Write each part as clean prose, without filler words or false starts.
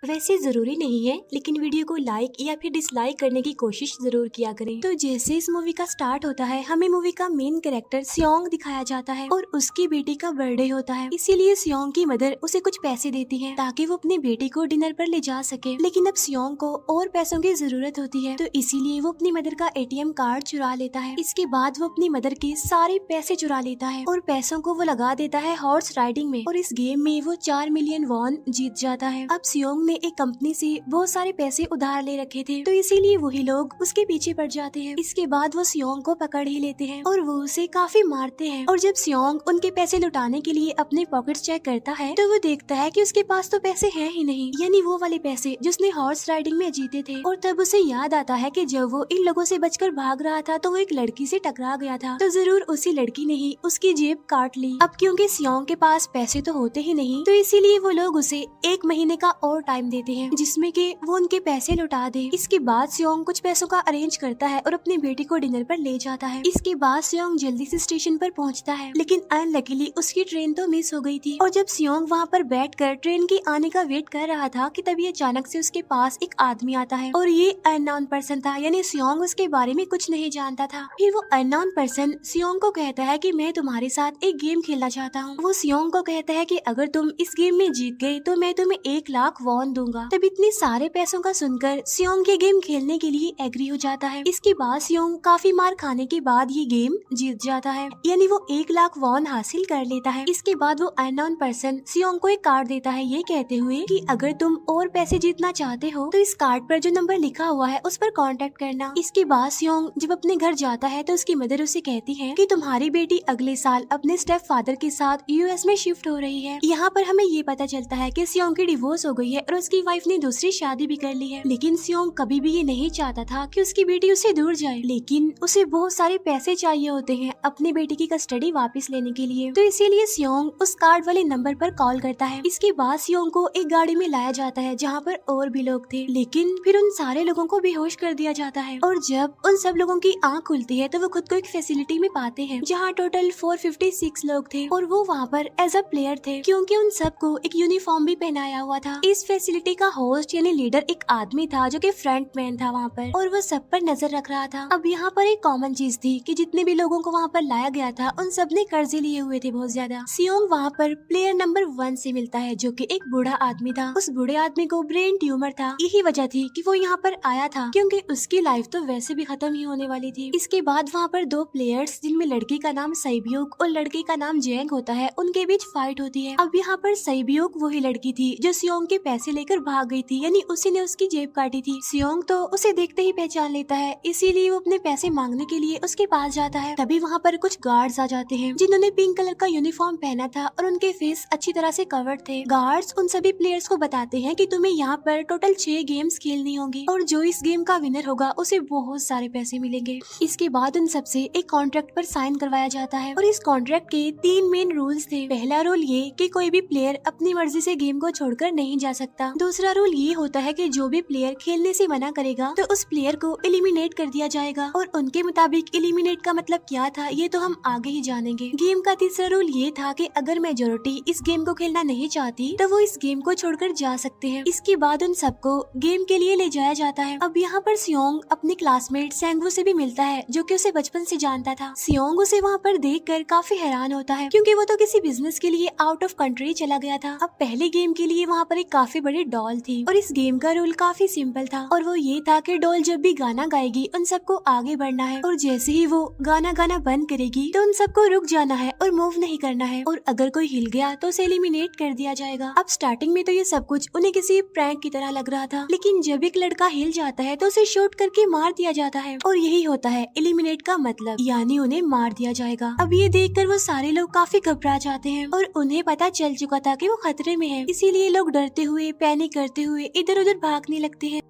वैसे जरूरी नहीं है, लेकिन वीडियो को लाइक या फिर डिसलाइक करने की कोशिश जरूर किया करें। तो जैसे इस मूवी का स्टार्ट होता है, हमें मूवी का मेन कैरेक्टर सियोंग दिखाया जाता है और उसकी बेटी का बर्थडे होता है। इसीलिए सियोंग की मदर उसे कुछ पैसे देती है ताकि वो अपनी बेटी को डिनर पर ले जा सके। लेकिन अब सियोंग को और पैसों की जरूरत होती है, तो इसीलिए वो अपनी मदर का ATM कार्ड चुरा लेता है। इसके बाद वो अपनी मदर के सारे पैसे चुरा लेता है और पैसों को वो लगा देता है हॉर्स राइडिंग में, और इस गेम में वो 4 मिलियन वॉन जीत जाता है। अब सियोंग ने एक कंपनी से बहुत सारे पैसे उधार ले रखे थे, तो इसीलिए वही लोग उसके पीछे पड़ जाते हैं। इसके बाद वो सियोंग को पकड़ ही लेते हैं और वो उसे काफी मारते हैं। और जब सियोंग उनके पैसे लुटाने के लिए अपने पॉकेट्स चेक करता है, तो वो देखता है कि उसके पास तो पैसे हैं ही नहीं, यानी वो वाले पैसे जिसने हॉर्स राइडिंग में जीते थे। और तब उसे याद आता है कि जब वो इन लोगों से बचकर भाग रहा था तो वो एक लड़की से टकरा गया था, तो जरूर उसी लड़की ने ही उसकी जेब काट ली। अब क्योंकि सियोंग के पास पैसे तो होते ही नहीं, तो इसीलिए वो लोग उसे 1 महीने का और टाइम देते हैं जिसमें कि वो उनके पैसे लौटा दे। इसके बाद सियोंग कुछ पैसों का अरेंज करता है और अपनी बेटी को डिनर पर ले जाता है। इसके बाद सियोंग जल्दी से स्टेशन पर पहुंचता है, लेकिन अनलकीली उसकी ट्रेन तो मिस हो गई थी। और जब सियोंग वहां पर बैठकर ट्रेन के आने का वेट कर रहा था कि तभी अचानक से उसके पास एक आदमी आता है, और ये अननोन पर्सन था, यानी सियोंग उसके बारे में कुछ नहीं जानता था। फिर वो अननोन पर्सन सियोंग को कहता है कि मैं तुम्हारे साथ एक गेम खेलना चाहता हूँ। वो सियोंग को कहता है कि अगर तुम इस गेम में जीत गए तो मैं तुम्हें 1 लाख वॉन दूंगा। तब इतने सारे पैसों का सुनकर सियोंग ये गेम खेलने के लिए एग्री हो जाता है। इसके बाद सियोंग काफी मार खाने के बाद ये गेम जीत जाता है, यानी वो 1 लाख वॉन हासिल कर लेता है। इसके बाद वो अननोन पर्सन सियोंग को एक कार्ड देता है, ये कहते हुए कि अगर तुम और पैसे जीतना चाहते हो तो इस कार्ड पर जो नंबर लिखा हुआ है उस पर कांटेक्ट करना। इसके बाद सियोंग जब अपने घर जाता है तो उसकी मदर उसे कहती है कि तुम्हारी बेटी अगले साल अपने स्टेप फादर के साथ US में शिफ्ट हो रही है। यहाँ पर हमें ये पता चलता है कि सियोंग की डिवोर्स हो गई है और उसकी वाइफ ने दूसरी शादी भी कर ली है। लेकिन सियोंग कभी भी ये नहीं चाहता था कि उसकी बेटी उससे दूर जाए, लेकिन उसे बहुत सारे पैसे चाहिए होते हैं अपनी बेटी की कस्टडी वापस लेने के लिए, तो इसीलिए सियोंग उस कार्ड वाले नंबर पर कॉल करता है। इसके बाद सियोंग को एक गाड़ी में लाया जाता है जहाँ पर और भी लोग थे, लेकिन फिर उन सारे लोगों को बेहोश कर दिया जाता है। और जब उन सब लोगों की आँख खुलती है तो वो खुद को एक फैसिलिटी में पाते हैं जहाँ टोटल 456 लोग थे, और वो वहाँ पर एज अ प्लेयर थे क्योंकि उन सबको एक यूनिफॉर्म भी पहनाया हुआ था। इस फैसिलिटी का होस्ट यानी लीडर एक आदमी था जो कि फ्रंट मैन था वहाँ पर, और वो सब पर नजर रख रहा था। अब यहाँ पर एक कॉमन चीज थी कि जितने भी लोगों को वहाँ पर लाया गया था उन सब ने कर्जे लिए हुए थे बहुत ज्यादा। सियोंग वहाँ पर प्लेयर नंबर 1 से मिलता है जो कि एक बूढ़ा आदमी था। उस बूढ़े आदमी को ब्रेन ट्यूमर था, यही वजह थी कि वो यहाँ पर आया था क्योंकि उसकी लाइफ तो वैसे भी खत्म ही होने वाली थी। इसके बाद वहाँ पर 2 प्लेयर्स जिनमें लड़की का नाम सैब्यूक और लड़के का नाम जेंग होता है, उनके बीच फाइट होती है। अब यहाँ पर सैब्यूक वही लड़की थी जो सियोंग के पैसे लेकर भाग गई थी, यानी उसी ने उसकी जेब काटी थी। सियोंग तो उसे देखते ही पहचान लेता है, इसीलिए वो अपने पैसे मांगने के लिए उसके पास जाता है। तभी वहाँ पर कुछ गार्ड्स आ जाते हैं जिन्होंने पिंक कलर का यूनिफॉर्म पहना था और उनके फेस अच्छी तरह से कवर्ड थे। गार्ड्स उन सभी प्लेयर्स को बताते हैं कि तुम्हें यहाँ पर टोटल 6 गेम्स खेलनी होंगी और जो इस गेम का विनर होगा उसे बहुत सारे पैसे मिलेंगे। इसके बाद उन सबसे एक कॉन्ट्रैक्ट पर साइन करवाया जाता है और इस कॉन्ट्रैक्ट के 3 मेन रूल्स थे। पहला रूल ये कि कोई भी प्लेयर अपनी मर्जी से गेम को छोड़कर नहीं जा सकता। दूसरा रूल ये होता है कि जो भी प्लेयर खेलने से मना करेगा तो उस प्लेयर को एलिमिनेट कर दिया जाएगा, और उनके मुताबिक एलिमिनेट का मतलब क्या था ये तो हम आगे ही जानेंगे। गेम का तीसरा रूल ये था कि अगर मेजोरिटी इस गेम को खेलना नहीं चाहती तो वो इस गेम को छोड़कर जा सकते हैं। इसके बाद उन सबको गेम के लिए ले जाया जाता है। अब यहाँ पर सियोंग अपने क्लासमेट सेंगवू से भी मिलता है जो कि उसे बचपन से जानता था। सियोंग उसे वहाँ पर देखकर काफी हैरान होता है क्योंकि वो तो किसी बिजनेस के लिए आउट ऑफ कंट्री चला गया था। अब पहले गेम के लिए वहाँ पर एक काफी बड़ी डॉल थी और इस गेम का रूल काफी सिंपल था, और वो ये था कि डॉल जब भी गाना गाएगी उन सबको आगे बढ़ना है, और जैसे ही वो गाना गाना बंद करेगी तो उन सबको रुक जाना है और मूव नहीं करना है, और अगर कोई हिल गया तो उसे एलिमिनेट कर दिया जाएगा। अब स्टार्टिंग में तो ये सब कुछ उन्हें किसी प्रैंक की तरह लग रहा था, लेकिन जब एक लड़का हिल जाता है तो उसे शूट करके मार दिया जाता है, और यही होता है एलिमिनेट का मतलब, यानी उन्हें मार दिया जाएगा। अब ये देखकर वो सारे लोग काफी घबरा जाते हैं और उन्हें पता चल चुका था कि वो खतरे में है, इसीलिए लोग डरते हुए पैनिक करते हुए इधर उधर भागने लगते हैं।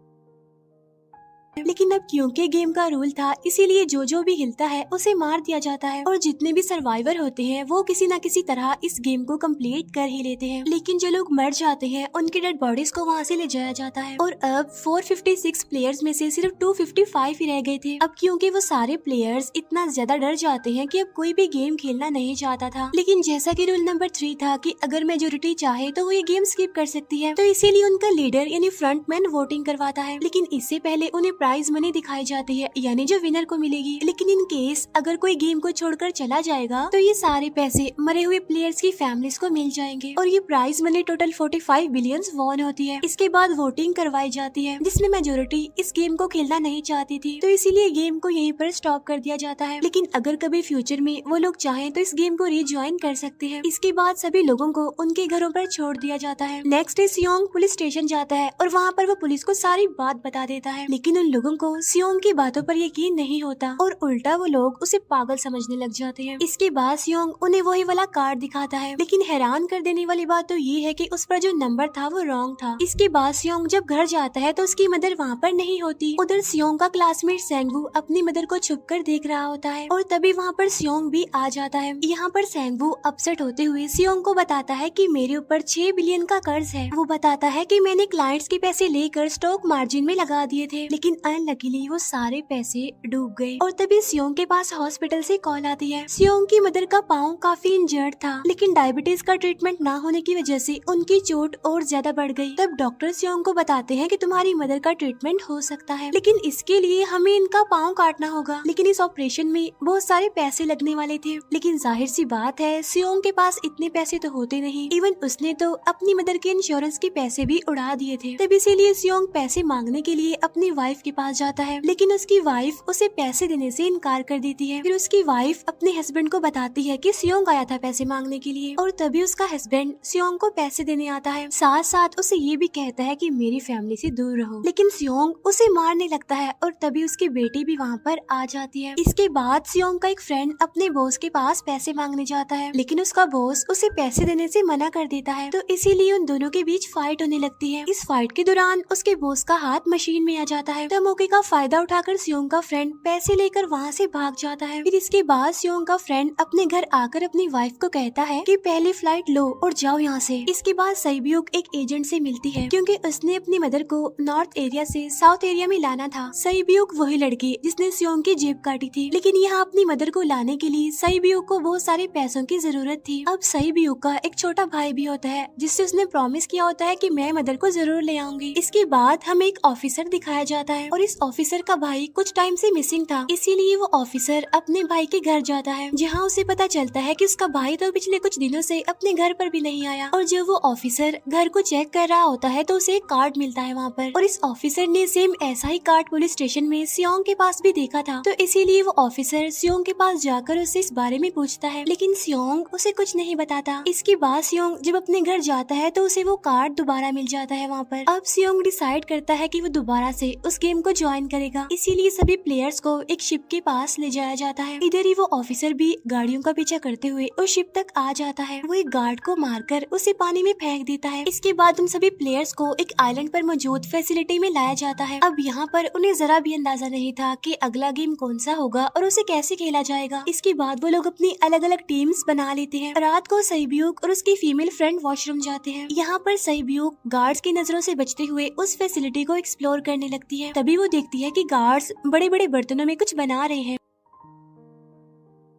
लेकिन अब क्योंकि गेम का रूल था इसीलिए जो भी हिलता है उसे मार दिया जाता है और जितने भी सर्वाइवर होते हैं वो किसी न किसी तरह इस गेम को कंप्लीट कर ही लेते हैं। लेकिन जो लोग मर जाते हैं उनकी डेड बॉडीज को वहाँ से ले जाया जाता है और अब 456 प्लेयर्स में से सिर्फ 255 ही रह गए थे। अब क्योंकि वो सारे प्लेयर्स इतना ज्यादा डर जाते हैं कि अब कोई भी गेम खेलना नहीं चाहता था। लेकिन जैसा कि रूल नंबर 3 था कि अगर मेजोरिटी चाहे तो वो ये गेम स्किप कर सकती है, तो इसीलिए उनका लीडर यानी फ्रंटमैन वोटिंग करवाता है। लेकिन इससे पहले उन्हें प्राइज मनी दिखाई जाती है यानी जो विनर को मिलेगी। लेकिन इन केस अगर कोई गेम को छोड़कर चला जाएगा तो ये सारे पैसे मरे हुए प्लेयर्स की फैमिलीज को मिल जाएंगे और ये prize money total 45 billion won होती है। इसके बाद वोटिंग करवाई जाती है जिसमें मेजोरिटी इस गेम को खेलना नहीं चाहती थी, तो इसीलिए गेम को यहीं पर स्टॉप कर दिया जाता है। लेकिन अगर कभी फ्यूचर में वो लोग चाहें तो इस गेम को रिज्वाइन कर सकते हैं। इसके बाद सभी लोगों को उनके घरों पर छोड़ दिया जाता है। नेक्स्ट डे सियोंग पुलिस स्टेशन जाता है और वहाँ पर वो पुलिस को सारी बात बता देता है। लेकिन उन लोगों को सियोंग की बातों पर यकीन नहीं होता और उल्टा वो लोग उसे पागल समझने लग जाते हैं। इसके बाद सियोंग उन्हें वही वाला कार्ड दिखाता है, लेकिन हैरान कर देने वाली बात तो ये है कि उस पर जो नंबर था वो रॉन्ग था। इसके बाद सियोंग जब घर जाता है तो उसकी मदर वहाँ पर नहीं होती। उधर सियोंग का क्लासमेट सेंगवू अपनी मदर को छुपकर देख रहा होता है और तभी वहाँ पर सियोंग भी आ जाता है। यहाँ पर सेंगवू अपसेट होते हुए सियोंग को बताता है कि मेरे ऊपर 6 बिलियन का कर्ज है। वो बताता है कि मैंने क्लाइंट्स के पैसे लेकर स्टॉक मार्जिन में लगा दिए थे, लेकिन अनलकीली वो सारे पैसे डूब गए। और तभी सियोंग के पास हॉस्पिटल से कॉल आती है। सियोंग की मदर का पाँव काफी इंजर्ड था, लेकिन डायबिटीज का ट्रीटमेंट ना होने की वजह से उनकी चोट और ज्यादा बढ़ गई। तब डॉक्टर सियोंग को बताते हैं कि तुम्हारी मदर का ट्रीटमेंट हो सकता है, लेकिन इसके लिए हमें इनका पाँव काटना होगा। लेकिन इस ऑपरेशन में बहुत सारे पैसे लगने वाले थे। लेकिन जाहिर सी बात है सियोंग के पास इतने पैसे तो होते नहीं। इवन उसने तो अपनी मदर के इंश्योरेंस के पैसे भी उड़ा दिए थे। तब इसीलिए सियोंग पैसे मांगने के लिए अपनी वाइफ के पास जाता है, लेकिन उसकी वाइफ उसे पैसे देने से इनकार कर देती है। फिर उसकी वाइफ अपने हस्बैंड को बताती है कि सियोंग आया था पैसे मांगने के लिए और तभी उसका हस्बैंड सियोंग को पैसे देने आता है। साथ साथ उसे ये भी कहता है कि मेरी फैमिली से दूर रहो। लेकिन सियोंग उसे मारने लगता है और तभी उसकी बेटी भी वहाँ पर आ जाती है। इसके बाद सियोंग का एक फ्रेंड अपने बॉस के पास पैसे मांगने जाता है, लेकिन उसका बॉस उसे पैसे देने से मना कर देता है, तो इसीलिए उन दोनों के बीच फाइट होने लगती है। इस फाइट के दौरान उसके बॉस का हाथ मशीन में आ जाता है, तो मौके का फायदा उठाकर सियोंग का फ्रेंड पैसे लेकर वहाँ से भाग जाता है। फिर इसके बाद सियोंग का फ्रेंड अपने घर आकर अपनी वाइफ को कहता है कि पहली फ्लाइट लो और जाओ यहाँ से। इसके बाद सईब्यूक एक एजेंट से मिलती है क्योंकि उसने अपनी मदर को नॉर्थ एरिया से साउथ एरिया में लाना था। सईब्यूक वही लड़की जिसने सियोंग की जेब काटी थी, लेकिन यहाँ अपनी मदर को लाने के लिए सईब्यूक को बहुत सारे पैसों की जरूरत थी। अब सईब्यूक का एक छोटा भाई भी होता है जिससे उसने प्रॉमिस किया होता है कि मैं मदर को जरूर ले आऊंगी। इसके बाद हमें एक ऑफिसर दिखाया जाता है और इस ऑफिसर का भाई कुछ टाइम से मिसिंग था, इसीलिए वो ऑफिसर अपने भाई के घर जाता है, जहाँ उसे पता चलता है कि उसका भाई तो पिछले कुछ दिनों से अपने घर पर भी नहीं आया। और जब वो ऑफिसर घर को चेक कर रहा होता है तो उसे एक कार्ड मिलता है वहाँ पर, और इस ऑफिसर ने सेम ऐसा ही कार्ड पुलिस स्टेशन में सियोंग के पास भी देखा था, तो इसीलिए वो ऑफिसर सियोंग के पास जाकर उससे इस बारे में पूछता है, लेकिन सियोंग उसे कुछ नहीं बताता। इसके बाद सियोंग जब अपने घर जाता है तो उसे वो कार्ड दोबारा मिल जाता है वहाँ पर। अब सियोंग डिसाइड करता है कि वो दोबारा से उस गेम को ज्वाइन करेगा, इसीलिए सभी प्लेयर्स को एक शिप के पास ले जाया जाता है। इधर ही वो ऑफिसर भी गाड़ियों का पीछा करते हुए उस शिप तक आ जाता है। वो एक गार्ड को मारकर उसे पानी में फेंक देता है। इसके बाद उन सभी प्लेयर्स को एक आइलैंड पर मौजूद फैसिलिटी में लाया जाता है। अब यहाँ पर उन्हें जरा भी अंदाजा नहीं था कि अगला गेम कौन सा होगा और उसे कैसे खेला जाएगा। इसके बाद वो लोग अपनी अलग अलग टीम्स बना लेते हैं। रात को सईब्यूक और उसकी फीमेल फ्रेंड वॉशरूम जाते हैं। यहाँ पर सईब्यूक गार्ड्स की नजरों से बचते हुए उस फैसिलिटी को एक्सप्लोर करने लगती है। तभी वो देखती है कि गार्ड्स बड़े बड़े बर्तनों में कुछ बना रहे हैं,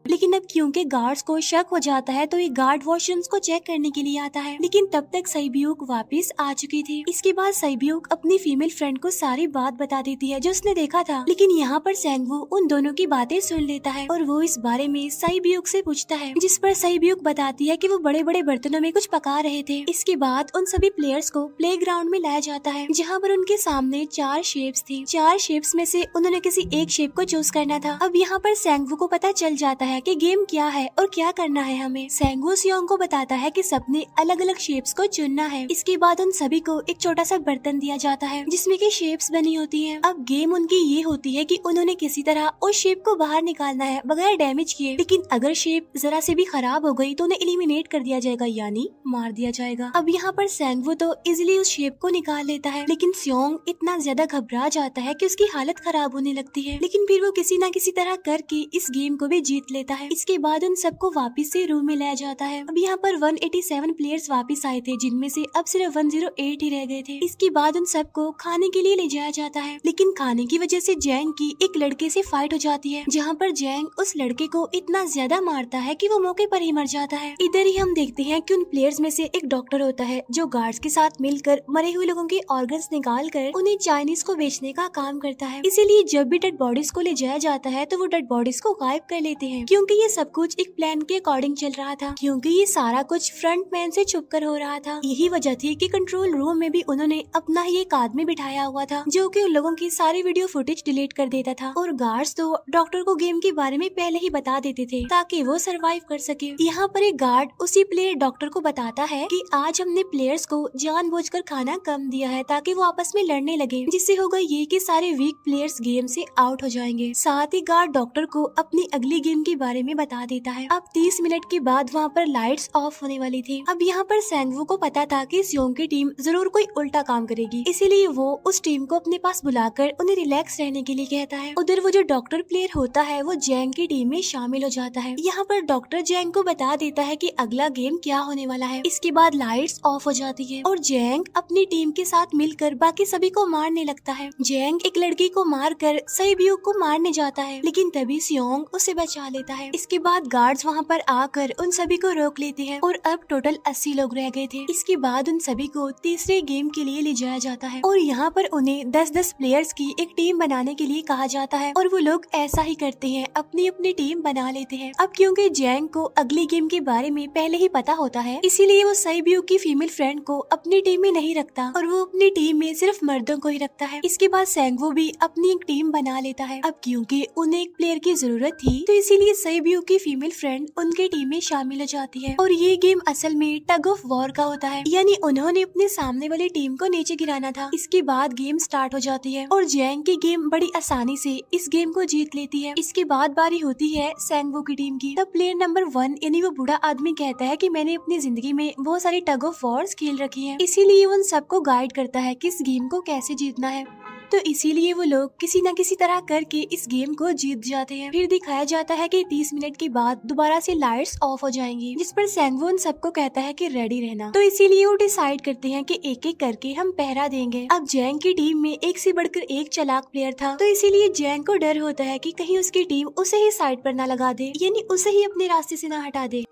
लेकिन अब क्योंकि गार्ड्स को शक हो जाता है तो ये गार्ड वॉशरूम्स को चेक करने के लिए आता है, लेकिन तब तक सईब्यूक वापस आ चुकी थी। इसके बाद सईब्यूक अपनी फीमेल फ्रेंड को सारी बात बता देती है जो उसने देखा था, लेकिन यहाँ पर सेंगवू उन दोनों की बातें सुन लेता है और वो इस बारे में सईब्यूक से पूछता है, जिस पर सईब्यूक बताती है कि वो बड़े बड़े बर्तनों में कुछ पका रहे थे। इसके बाद उन सभी प्लेयर्स को प्ले ग्राउंड में लाया जाता है, जहाँ पर उनके सामने 4 शेप्स थी। 4 शेप्स में से उन्होंने किसी एक शेप को चूज करना था। अब यहाँ पर सेंगवू को पता चल जाता है है कि गेम क्या है और क्या करना है हमें। सेंगवू सियोंग को बताता है कि सबने अलग अलग शेप्स को चुनना है। इसके बाद उन सभी को एक छोटा सा बर्तन दिया जाता है जिसमें की शेप्स बनी होती है। अब गेम उनकी ये होती है कि उन्होंने किसी तरह उस शेप को बाहर निकालना है बगैर डैमेज किए, लेकिन अगर शेप जरा से भी खराब हो गई तो उन्हें एलिमिनेट कर दिया जाएगा, यानी मार दिया जाएगा। अब यहाँ पर सेंगवू तो इजिली उस शेप को निकाल लेता है, लेकिन सियोंग इतना ज्यादा घबरा जाता है कि उसकी हालत खराब होने लगती है, लेकिन फिर वो किसी न किसी तरह करके इस गेम को भी जीत लेता है। इसके बाद उन सबको वापस से रूम में लाया जाता है। अब यहाँ पर 187 प्लेयर्स वापस आए थे, जिनमें से अब सिर्फ 108 ही रह गए थे। इसके बाद उन सबको खाने के लिए ले जाया जाता है, लेकिन खाने की वजह से जैंग की एक लड़के से फाइट हो जाती है, जहाँ पर जैंग उस लड़के को इतना ज्यादा मारता है कि वो मौके पर ही मर जाता है। इधर ही हम देखते हैं कि उन प्लेयर्स में से एक डॉक्टर होता है जो गार्ड्स के साथ मिलकर मरे हुए लोगों के ऑर्गन्स निकाल कर उन्हें चाइनीज को बेचने का काम करता है। इसीलिए जब भी डेड बॉडीज को ले जाया जाता है तो वो डेड बॉडीज को गायब कर लेते हैं, क्योंकि ये सब कुछ एक प्लान के अकॉर्डिंग चल रहा था, क्योंकि ये सारा कुछ फ्रंट मैन से छुप कर हो रहा था। यही वजह थी कि कंट्रोल रूम में भी उन्होंने अपना ही एक आदमी बिठाया हुआ था जो कि उन लोगों की सारी वीडियो फुटेज डिलीट कर देता था, और गार्ड्स तो डॉक्टर को गेम के बारे में पहले ही बता देते थे ताकि वो सरवाइव कर सके। यहाँ पर एक गार्ड उसी प्लेयर डॉक्टर को बताता है कि आज हमने प्लेयर्स को जानबूझकर खाना कम दिया है ताकि वो आपस में लड़ने लगे, जिससे होगा ये कि सारे वीक प्लेयर्स गेम से आउट हो जाएंगे। साथ ही गार्ड डॉक्टर को अपनी अगली गेम के बारे में बता देता है। अब 30 मिनट के बाद वहाँ पर लाइट्स ऑफ होने वाली थी। अब यहाँ पर सेंगवू को पता था कि सियोंग की टीम जरूर कोई उल्टा काम करेगी, इसीलिए वो उस टीम को अपने पास बुलाकर उन्हें रिलैक्स रहने के लिए कहता है। उधर वो जो डॉक्टर प्लेयर होता है वो जैंग की टीम में शामिल हो जाता है। यहाँ पर डॉक्टर जैंग को बता देता है कि अगला गेम क्या होने वाला है। इसके बाद लाइट्स ऑफ हो जाती है और जैंग अपनी टीम के साथ मिलकर बाकी सभी को मारने लगता है। जैंग एक लड़की को मारकर सईब्यू को मारने जाता है, लेकिन तभी सियोंग उसे बचा लेता है। इसके बाद गार्ड्स वहाँ पर आकर उन सभी को रोक लेते हैं और अब टोटल 80 लोग रह गए थे। इसके बाद उन सभी को तीसरे गेम के लिए ले जाया जाता है और यहाँ पर उन्हें 10-10 प्लेयर्स की एक टीम बनाने के लिए कहा जाता है, और वो लोग ऐसा ही करते हैं, अपनी अपनी टीम बना लेते हैं। अब क्योंकि जैंग को अगली गेम के बारे में पहले ही पता होता है, इसीलिए वो सईब्यू की फीमेल फ्रेंड को अपनी टीम में नहीं रखता और वो अपनी टीम में सिर्फ मर्दों को ही रखता है। इसके बाद सेंगवू भी अपनी एक टीम बना लेता है। अब क्योंकि उन्हें एक प्लेयर की जरूरत थी तो इसीलिए सईब्यू की फीमेल फ्रेंड उनके टीम में शामिल हो जाती है, और ये गेम असल में टग ऑफ वॉर का होता है, यानी उन्होंने अपने सामने वाली टीम को नीचे गिराना था। इसके बाद गेम स्टार्ट हो जाती है और जैंग की गेम बड़ी आसानी से इस गेम को जीत लेती है। इसके बाद बारी होती है सेंगवू की टीम की। तब प्लेयर नंबर 1 यानी वो बूढ़ा आदमी कहता है कि मैंने अपनी जिंदगी में बहुत सारी टग ऑफ वॉर्स खेल रखी है, इसीलिए उन सबको गाइड करता है कि इस गेम को कैसे जीतना है। तो इसीलिए वो लोग किसी न किसी तरह करके इस गेम को जीत जाते हैं। फिर दिखाया जाता है कि 30 मिनट के बाद दोबारा से लाइट्स ऑफ हो जाएंगी, जिस पर सेंगवू उन सबको कहता है कि रेडी रहना। तो इसीलिए वो डिसाइड करते हैं कि एक एक करके हम पहरा देंगे। अब जैंग की टीम में एक से बढ़कर एक चालाक प्लेयर था, तो इसीलिए जैंग को डर होता है कि कहीं उसकी टीम उसे ही साइड पर ना लगा दे, यानी उसे ही अपने रास्ते से ना हटा दे।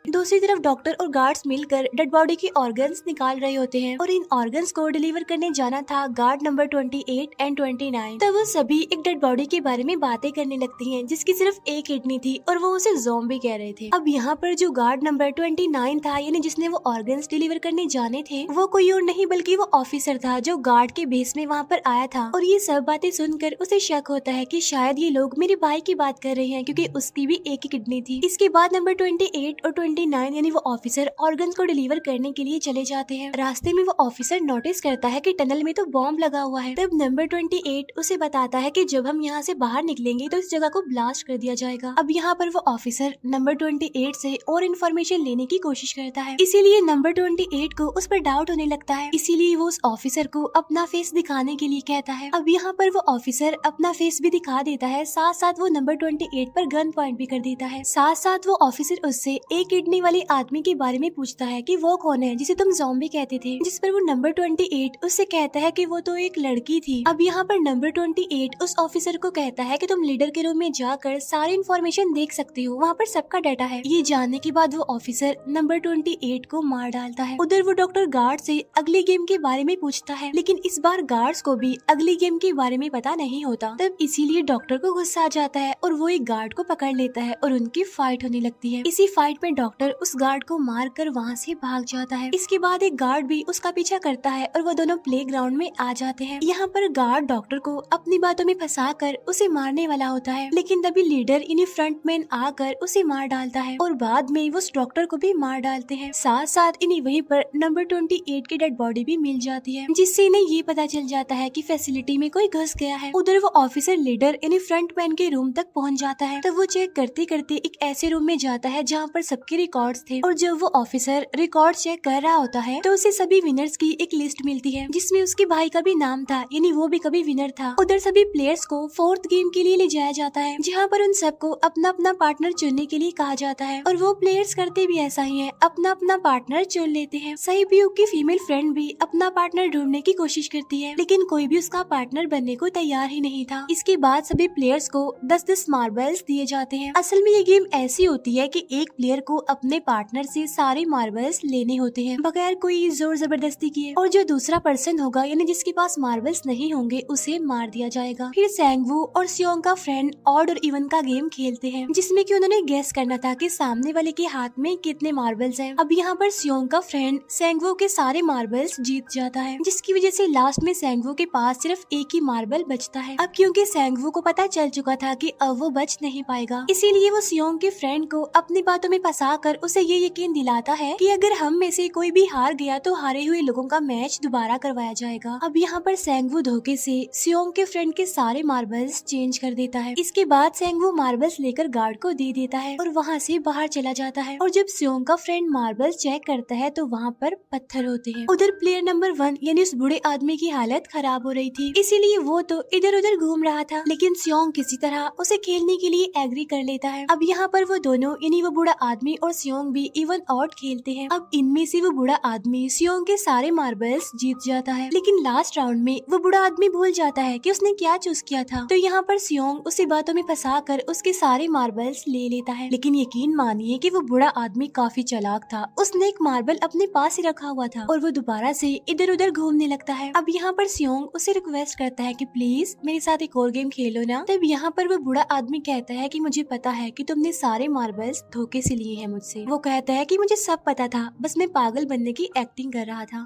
दूसरी तरफ डॉक्टर और गार्ड्स मिलकर डेड बॉडी के ऑर्गन्स निकाल रहे होते हैं और इन ऑर्गन्स को डिलीवर करने जाना था गार्ड नंबर 28 एंड 29। तब वो सभी एक डेड बॉडी के बारे में बातें करने लगती हैं जिसकी सिर्फ एक किडनी थी और वो उसे ज़ॉम्बी कह रहे थे। अब यहाँ पर जो गार्ड नंबर 29 था, यानी जिसने वो ऑर्गन्स डिलीवर करने जाने थे, वो कोई और नहीं बल्कि वो ऑफिसर था जो गार्ड के बेस में वहाँ पर आया था। और ये सब बातें सुनकर उसे शक होता है कि शायद ये लोग मेरे भाई की बात कर रहे हैं, क्योंकि उसकी भी एक ही किडनी थी। इसके बाद नंबर 28 और 29 यानी वो ऑफिसर ऑर्गन्स को डिलीवर करने के लिए चले जाते हैं। रास्ते में वो ऑफिसर नोटिस करता है कि टनल में तो बॉम्ब लगा हुआ है। तब नंबर 28 उसे बताता है कि जब हम यहाँ से बाहर निकलेंगे तो इस जगह को ब्लास्ट कर दिया जाएगा। अब यहाँ पर वो ऑफिसर नंबर 28 से और इन्फॉर्मेशन लेने की कोशिश करता है, इसीलिए नंबर 28 को उस पर डाउट होने लगता है, इसीलिए वो उस ऑफिसर को अपना फेस दिखाने के लिए कहता है। अब यहाँ पर वो ऑफिसर अपना फेस भी दिखा देता है, साथ साथ वो नंबर 28 पर गन पॉइंट भी कर देता है। साथ साथ वो ऑफिसर उससे एक किडनी वाले आदमी के बारे में पूछता है कि वो कौन है जिसे तुम ज़ॉम्बी कहते थे, जिस पर वो नंबर 28 उससे कहता है कि वो तो एक लड़की थी। अब यहाँ पर नंबर 28 उस ऑफिसर को कहता है कि तुम लीडर के रूम में जाकर सारी इन्फॉर्मेशन देख सकते हो, वहाँ पर सबका डाटा है। ये जानने के बाद वो ऑफिसर नंबर 28 को मार डालता है। उधर वो डॉक्टर गार्ड से अगली गेम के बारे में पूछता है, लेकिन इस बार गार्ड्स को भी अगली गेम के बारे में पता नहीं होता। तब इसीलिए डॉक्टर को गुस्सा आ जाता है और वो एक गार्ड को पकड़ लेता है और उनकी फाइट होने लगती है। इसी फाइट में डॉक्टर डॉक्टर उस गार्ड को मार कर वहाँ से भाग जाता है। इसके बाद एक गार्ड भी उसका पीछा करता है और वो दोनों प्लेग्राउंड में आ जाते हैं। यहाँ पर गार्ड डॉक्टर को अपनी बातों में फंसा कर उसे मारने वाला होता है, लेकिन तभी लीडर इन्हीं फ्रंटमैन आकर उसे मार डालता है और बाद में वो उस डॉक्टर को भी मार डालते हैं। साथ साथ इन्हें वहीं पर नंबर 28 की डेड बॉडी भी मिल जाती है, जिससे इन्हें ये पता चल जाता है कि फैसिलिटी में कोई घुस गया है। उधर वो ऑफिसर लीडर इन्हीं फ्रंटमैन के रूम तक पहुंच जाता है। तो वो चेक करते करते एक ऐसे रूम में जाता है जहाँ पर सबके रिकॉर्ड्स थे, और जब वो ऑफिसर रिकॉर्ड चेक कर रहा होता है तो उसे सभी विनर्स की एक लिस्ट मिलती है, जिसमें उसके भाई का भी नाम था, यानी वो भी कभी विनर था। उधर सभी प्लेयर्स को 4th गेम के लिए ले जाया जाता है, जहाँ पर उन सबको अपना अपना पार्टनर चुनने के लिए कहा जाता है, और वो प्लेयर्स करते भी ऐसा ही है, अपना अपना पार्टनर चुन लेते हैं। सहयोग की फीमेल फ्रेंड भी अपना पार्टनर ढूंढने की कोशिश करती है, लेकिन कोई भी उसका पार्टनर बनने को तैयार ही नहीं था। इसके बाद सभी प्लेयर्स को 10-10 मार्बल्स दिए जाते हैं। असल में ये गेम ऐसी होती है कि एक प्लेयर को अपने पार्टनर से सारे मार्बल्स लेने होते हैं बगैर कोई जोर जबरदस्ती किए, और जो दूसरा पर्सन होगा यानी जिसके पास मार्बल्स नहीं होंगे उसे मार दिया जाएगा। फिर सैंगवू और सियोंग का फ्रेंड ऑड और इवन का गेम खेलते हैं, जिसमें कि उन्होंने गेस करना था कि सामने वाले के हाथ में कितने मार्बल्स हैं। अब यहाँ पर सियोंग का फ्रेंड सैंगवू के सारे मार्बल्स जीत जाता है, जिसकी वजह से लास्ट में सैंगवू के पास सिर्फ एक ही मार्बल बचता है। अब क्योंकि सैंगवू को पता चल चुका था कि अब वो बच नहीं पाएगा, इसीलिए वो सियोंग के फ्रेंड को अपनी बातों में फंसा कर उसे ये यकीन दिलाता है कि अगर हम में से कोई भी हार गया तो हारे हुए लोगों का मैच दोबारा करवाया जाएगा। अब यहाँ पर सैंगवू धोखे से सियोंग के फ्रेंड के सारे मार्बल्स चेंज कर देता है। इसके बाद सैंगवू मार्बल्स लेकर गार्ड को दे देता है और वहाँ से बाहर चला जाता है, और जब सियोंग का फ्रेंड मार्बल्स चेक करता है तो वहाँ पर पत्थर होते हैं। उधर प्लेयर नंबर 1 यानी उस बूढ़े आदमी की हालत खराब हो रही थी, इसीलिए वो तो इधर उधर घूम रहा था, लेकिन सियोंग किसी तरह उसे खेलने के लिए एग्री कर लेता है। अब यहाँ पर वो दोनों यानी वो बूढ़ा आदमी और सियोंग भी इवन आउट खेलते हैं। अब इनमें से वो बूढ़ा आदमी सियोंग के सारे मार्बल्स जीत जाता है, लेकिन लास्ट राउंड में वो बूढ़ा आदमी भूल जाता है कि उसने क्या चूज किया था। तो यहाँ पर सियोंग उसे बातों में फंसा कर उसके सारे मार्बल्स ले लेता है, लेकिन यकीन मानिए कि वो बूढ़ा आदमी काफी चालाक था। उसने एक मार्बल अपने पास ही रखा हुआ था और वो दोबारा से इधर उधर घूमने लगता है। अब यहाँ पर सियोंग उसे रिक्वेस्ट करता है कि प्लीज मेरे साथ एक और गेम खेलो ना। तब यहाँ पर वो बूढ़ा आदमी कहता है कि मुझे पता है कि तुमने सारे मार्बल्स धोखे से लिए हैं मुझसे। वो कहता है कि मुझे सब पता था, बस मैं पागल बनने की एक्टिंग कर रहा था।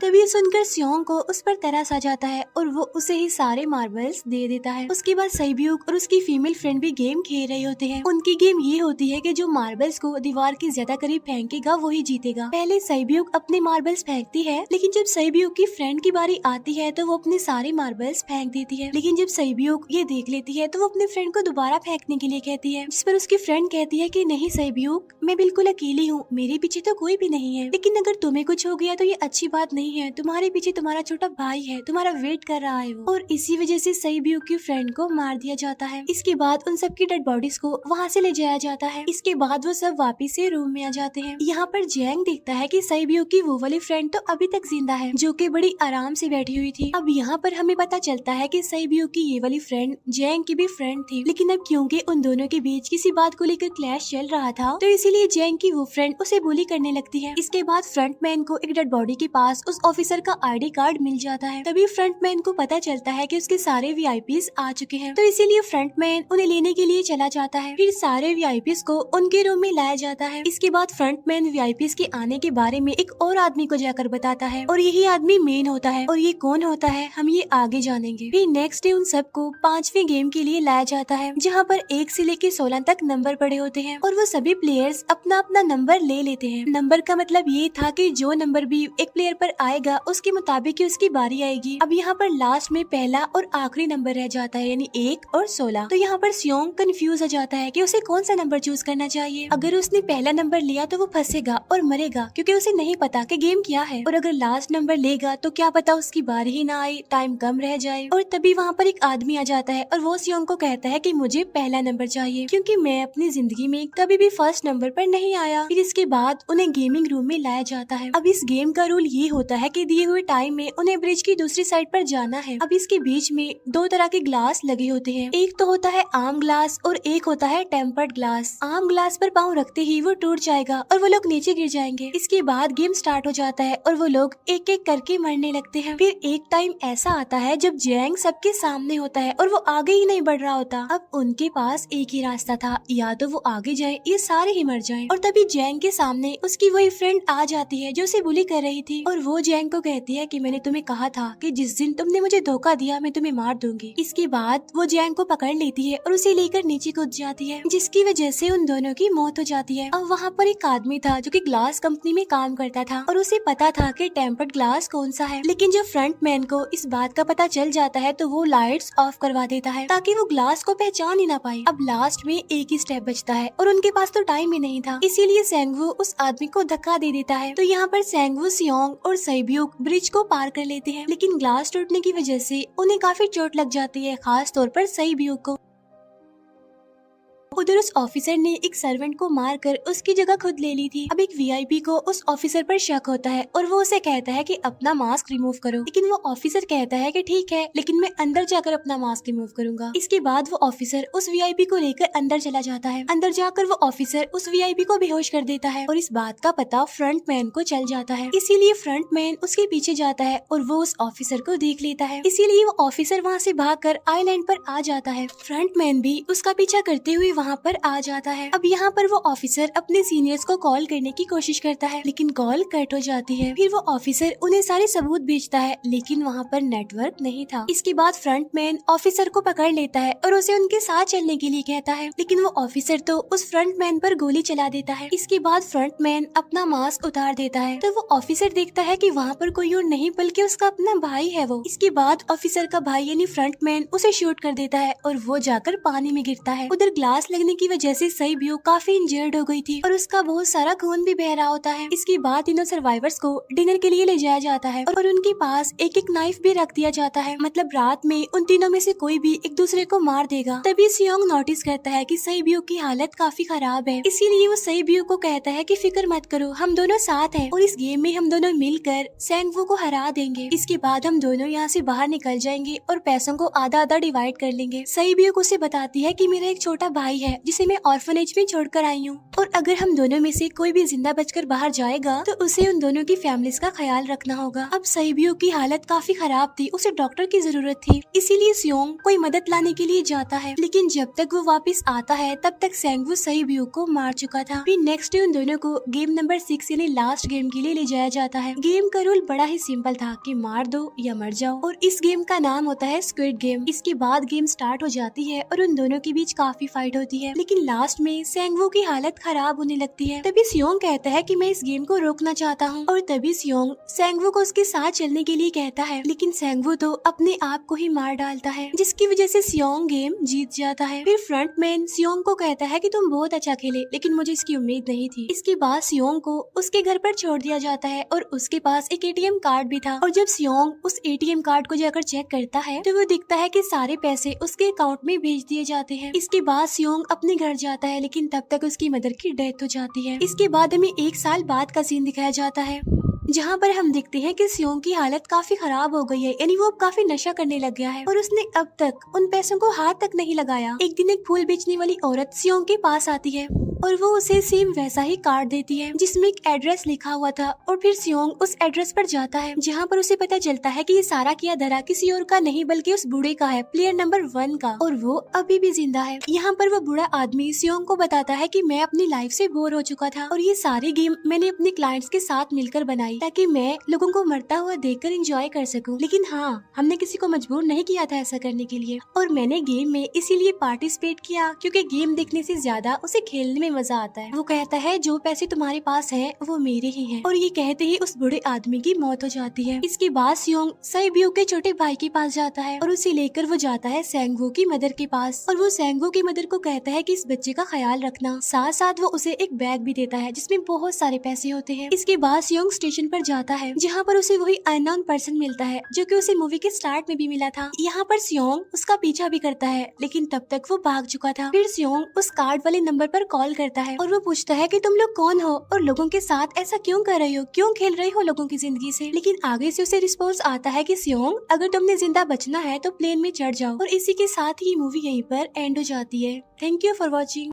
तभी सुनकर सियोंग को उस पर तरस आ जाता है और वो उसे ही सारे मार्बल्स दे देता है। उसके बाद सैब्यूक और उसकी फीमेल फ्रेंड भी गेम खेल रहे होते हैं। उनकी गेम ये होती है कि जो मार्बल्स को दीवार के ज्यादा करीब फेंकेगा वो ही जीतेगा। पहले सैब्यूक अपने मार्बल्स फेंकती है, लेकिन जब सैब्यूक की फ्रेंड की बारी आती है तो वो अपने सारे मार्बल्स फेंक देती है। लेकिन जब सैब्यूक ये देख लेती है तो वो अपने फ्रेंड को दोबारा फेंकने के लिए कहती है, जिस पर उसकी फ्रेंड कहती है कि नहीं सैब्यूक, मैं बिल्कुल अकेली हूँ, मेरे पीछे तो कोई भी नहीं है, लेकिन अगर तुम्हें कुछ हो गया तो ये अच्छी बात नहीं है, तुम्हारे पीछे तुम्हारा छोटा भाई है, तुम्हारा वेट कर रहा है वो। और इसी वजह से सैब्यूक की फ्रेंड को मार दिया जाता है। इसके बाद उन सब की डेड बॉडीज को वहाँ से ले जाया जाता है। इसके बाद वो सब वापिस से रूम में आ जाते हैं। यहाँ पर जैंग देखता है कि सैब्यूक की वो वाली फ्रेंड तो अभी तक जिंदा है, जो कि बड़ी आराम से बैठी हुई थी। अब यहाँ पर हमें पता चलता है कि सैब्यूक की ये वाली फ्रेंड जैंग की भी फ्रेंड थी, लेकिन अब क्योंकि उन दोनों के बीच किसी बात को लेकर क्लैश चल रहा था तो इसीलिए जैंग की वो फ्रेंड उसे बुली करने लगती है। इसके बाद फ्रंटमैन को एक डेड बॉडी के पास उस ऑफिसर का आईडी कार्ड मिल जाता है। तभी फ्रंटमैन को पता चलता है कि उसके सारे वीआईपीज आ चुके हैं, तो इसीलिए फ्रंटमैन उन्हें लेने के लिए चला जाता है। फिर सारे वीआईपीज को उनके रूम में लाया जाता है। इसके बाद फ्रंटमैन वीआईपीज के आने के बारे में एक और आदमी को जाकर बताता है, और यही आदमी मेन होता है। और ये कौन होता है हम ये आगे जानेंगे। फिर नेक्स्ट डे उन सबको 5वें गेम के लिए लाया जाता है, जहाँ पर 1 से लेकर 16 तक नंबर पड़े होते हैं, और वो सभी प्लेयर्स अपना अपना नंबर ले लेते हैं। नंबर का मतलब ये था कि जो नंबर भी एक प्लेयर पर आएगा उसके मुताबिक उसकी बारी आएगी। अब यहाँ पर लास्ट में पहला और आखिरी नंबर रह जाता है, यानी 1 और 16। तो यहाँ पर सियोंग कंफ्यूज हो जाता है कि उसे कौन सा नंबर चूज करना चाहिए। अगर उसने पहला नंबर लिया तो वो फंसेगा और मरेगा, क्योंकि उसे नहीं पता कि गेम क्या है। और अगर लास्ट नंबर लेगा तो क्या पता उसकी बारी ही ना आए, टाइम कम रह जाए। और तभी वहाँ पर एक आदमी आ जाता है और वो सियोंग को कहता है कि मुझे पहला नंबर चाहिए, क्योंकि मैं अपनी जिंदगी में कभी भी फर्स्ट नंबर पर नहीं आया। फिर इसके बाद उन्हें गेमिंग रूम में लाया जाता है। अब इस गेम का रूल ये होता होता है कि दिए हुए टाइम में उन्हें ब्रिज की दूसरी साइड पर जाना है। अब इसके बीच में दो तरह के ग्लास लगे होते हैं, एक तो होता है आम ग्लास और एक होता है टेम्पर्ड ग्लास। आम ग्लास पर पाँव रखते ही वो टूट जाएगा और वो लोग नीचे गिर जाएंगे। इसके बाद गेम स्टार्ट हो जाता है और वो लोग एक एक करके मरने लगते हैं। फिर एक टाइम ऐसा आता है जब जैंग सबके सामने होता है और वो आगे ही नहीं बढ़ रहा होता। अब उनके पास एक ही रास्ता था, या तो वो आगे जाए या सारे ही मर जाएं। और तभी जैंग के सामने उसकी वही फ्रेंड आ जाती है जो उसे बुली कर रही थी, और वो जैंग को कहती है कि मैंने तुम्हें कहा था कि जिस दिन तुमने मुझे धोखा दिया मैं तुम्हें मार दूंगी। इसके बाद वो जैंग को पकड़ लेती है और उसे लेकर नीचे कूद जाती है, जिसकी वजह से उन दोनों की मौत हो जाती है। अब वहाँ पर एक आदमी था जो कि ग्लास कंपनी में काम करता था और उसे पता था कि टेम्पर्ड ग्लास कौन सा है, लेकिन जब फ्रंट मैन को इस बात का पता चल जाता है तो वो लाइट्स ऑफ करवा देता है ताकि वो ग्लास को पहचान ही ना पाए। अब लास्ट में एक ही स्टेप बचता है और उनके पास तो टाइम ही नहीं था, इसीलिए सेंगवू उस आदमी को धक्का दे देता है। तो यहाँ पर सेंगवू, सियोंग और सैब्यूक ब्रिज को पार कर लेते हैं, लेकिन ग्लास टूटने की वजह से उन्हें काफी चोट लग जाती है, खास तौर पर सैब्यूक को। उधर उस ऑफिसर ने एक सर्वेंट को मारकर उसकी जगह खुद ले ली थी। अब एक वीआईपी को उस ऑफिसर पर शक होता है और वो उसे कहता है कि अपना मास्क रिमूव करो, लेकिन वो ऑफिसर कहता है कि ठीक है, लेकिन मैं अंदर जाकर अपना मास्क रिमूव करूंगा। इसके बाद वो ऑफिसर उस वीआईपी को लेकर अंदर चला जाता है। अंदर जाकर वो ऑफिसर उस वीआईपी को बेहोश कर देता है और इस बात का पता फ्रंट मैन को चल जाता है, इसीलिए फ्रंट मैन उसके पीछे जाता है और वो उस ऑफिसर को देख लेता है, इसीलिए वो ऑफिसर वहाँ से भागकर आइलैंड पर आ जाता है। फ्रंट मैन भी उसका पीछा करते हुए वहाँ पर आ जाता है। अब यहाँ पर वो ऑफिसर अपने सीनियर्स को कॉल करने की कोशिश करता है, लेकिन कॉल कट हो जाती है। फिर वो ऑफिसर उन्हें सारे सबूत भेजता है, लेकिन वहाँ पर नेटवर्क नहीं था। इसके बाद फ्रंट मैन ऑफिसर को पकड़ लेता है और उसे उनके साथ चलने के लिए कहता है, लेकिन वो ऑफिसर तो उस फ्रंट मैन पर गोली चला देता है। इसके बाद फ्रंट मैन अपना मास्क उतार देता है, तो वो ऑफिसर देखता है कि वहाँ पर कोई और नहीं बल्कि उसका अपना भाई है वो। इसके बाद ऑफिसर का भाई यानी फ्रंट मैन उसे शूट कर देता है और वो जाकर पानी में गिरता है। उधर ग्लास लगने की वजह से सैब्यूक काफी इंजर्ड हो गई थी और उसका बहुत सारा खून भी बह रहा होता है। इसके बाद तीनों सर्वाइवर्स को डिनर के लिए ले जाया जाता है और उनके पास एक एक नाइफ भी रख दिया जाता है, मतलब रात में उन तीनों में से कोई भी एक दूसरे को मार देगा। तभी सियोंग नोटिस करता है कि सैब्यूक की हालत काफी खराब है, इसीलिए वो सैब्यूक को कहता है कि फिक्र मत करो, हम दोनों साथ हैं और इस गेम में हम दोनों मिलकर सेंगवू को हरा देंगे। इसके बाद हम दोनों यहाँ से बाहर निकल जाएंगे और पैसों को आधा आधा डिवाइड कर लेंगे। सैब्यूक उसे बताती है कि मेरा एक छोटा भाई है जिसे मैं ऑर्फनेज में छोड़कर आई हूँ, और अगर हम दोनों में से कोई भी जिंदा बचकर बाहर जाएगा तो उसे उन दोनों की फैमिलीज का ख्याल रखना होगा। अब सैब्यूक की हालत काफी खराब थी, उसे डॉक्टर की जरूरत थी, इसीलिए सियोंग कोई मदद लाने के लिए जाता है, लेकिन जब तक वो वापस आता है तब तक सेंगवू सैब्यूक को मार चुका था। फिर नेक्स्ट डे उन दोनों को गेम नंबर 6 यानी लास्ट गेम के लिए ले जाया जाता है। गेम का रूल बड़ा ही सिंपल था कि मार दो या मर जाओ, और इस गेम का नाम होता है स्क्विड गेम। इसके बाद गेम स्टार्ट हो जाती है और उन दोनों के बीच काफी फाइट होती है, लेकिन लास्ट में सेंगवू की हालत खराब होने लगती है। तभी सियोंग कहता है कि मैं इस गेम को रोकना चाहता हूँ, और तभी सियोंग सेंगवू को उसके साथ चलने के लिए कहता है, लेकिन सेंगवू तो अपने आप को ही मार डालता है, जिसकी वजह से सियोंग गेम जीत जाता है। फिर फ्रंट मैन सियोंग को कहता है कि तुम बहुत अच्छा खेले, लेकिन मुझे इसकी उम्मीद नहीं थी। इसके बाद सियोंग को उसके घर पर छोड़ दिया जाता है और उसके पास एक एटीएम कार्ड भी था, और जब सियोंग उस एटीएम कार्ड को जाकर चेक करता है तो वो दिखता है कि सारे पैसे उसके अकाउंट में भेज दिए जाते हैं। इसके बाद सियोंग अपने घर जाता है, लेकिन तब तक उसकी मदर की डेथ हो जाती है। इसके बाद हमें 1 साल बाद का सीन दिखाया जाता है, जहाँ पर हम देखते हैं कि सियोंग की हालत काफी खराब हो गई है, यानी वो अब काफी नशा करने लग गया है और उसने अब तक उन पैसों को हाथ तक नहीं लगाया। एक दिन एक फूल बेचने वाली औरत सियोंग के पास आती है और वो उसे सेम वैसा ही कार्ड देती है जिसमें एक एड्रेस लिखा हुआ था, और फिर सियोंग उस एड्रेस पर जाता है, जहाँ पर उसे पता चलता है कि ये सारा किया धरा किसी और का नहीं बल्कि उस बूढ़े का है, प्लेयर नंबर 1 का, और वो अभी भी जिंदा है। यहाँ पर वो बूढ़ा आदमी सियोंग को बताता है कि मैं अपनी लाइफ से बोर हो चुका था और ये सारी गेम मैंने अपने क्लाइंट्स के साथ मिलकर बनाई ताकि मैं लोगों को मरता हुआ देखकर एंजॉय कर सकूं, लेकिन हाँ, हमने किसी को मजबूर नहीं किया था ऐसा करने के लिए, और मैंने गेम में इसीलिए पार्टिसिपेट किया क्योंकि गेम देखने से ज्यादा उसे खेलने में मजा आता है। वो कहता है जो पैसे तुम्हारे पास है वो मेरे ही हैं, और ये कहते ही उस बूढ़े आदमी की मौत हो जाती है। इसके बाद सियोंग सैब्यूक के छोटे भाई के पास जाता है और उसे लेकर वो जाता है सेंगवू की मदर के पास, और वो सेंगवू की मदर को कहता है कि इस बच्चे का ख्याल रखना, साथ साथ वो उसे एक बैग भी देता है जिसमें बहुत सारे पैसे होते हैं। इसके बाद सियोंग स्टेशन पर जाता है जहाँ पर उसे वही अननोन पर्सन मिलता है जो कि उसे मूवी के स्टार्ट में भी मिला था। यहाँ पर सियोंग उसका पीछा भी करता है, लेकिन तब तक वो भाग चुका था। फिर सियोंग उस कार्ड वाले नंबर पर कॉल करता है और वो पूछता है कि तुम लोग कौन हो और लोगों के साथ ऐसा क्यों कर रहे हो, क्यों खेल रहे हो लोगों की जिंदगी से। लेकिन आगे से उसे रिस्पॉन्स आता है कि सियोंग, अगर तुमने जिंदा बचना है तो प्लेन में चढ़ जाओ। और इसी के साथ ही मूवी यहीं पर एंड हो जाती है। Thank you for watching.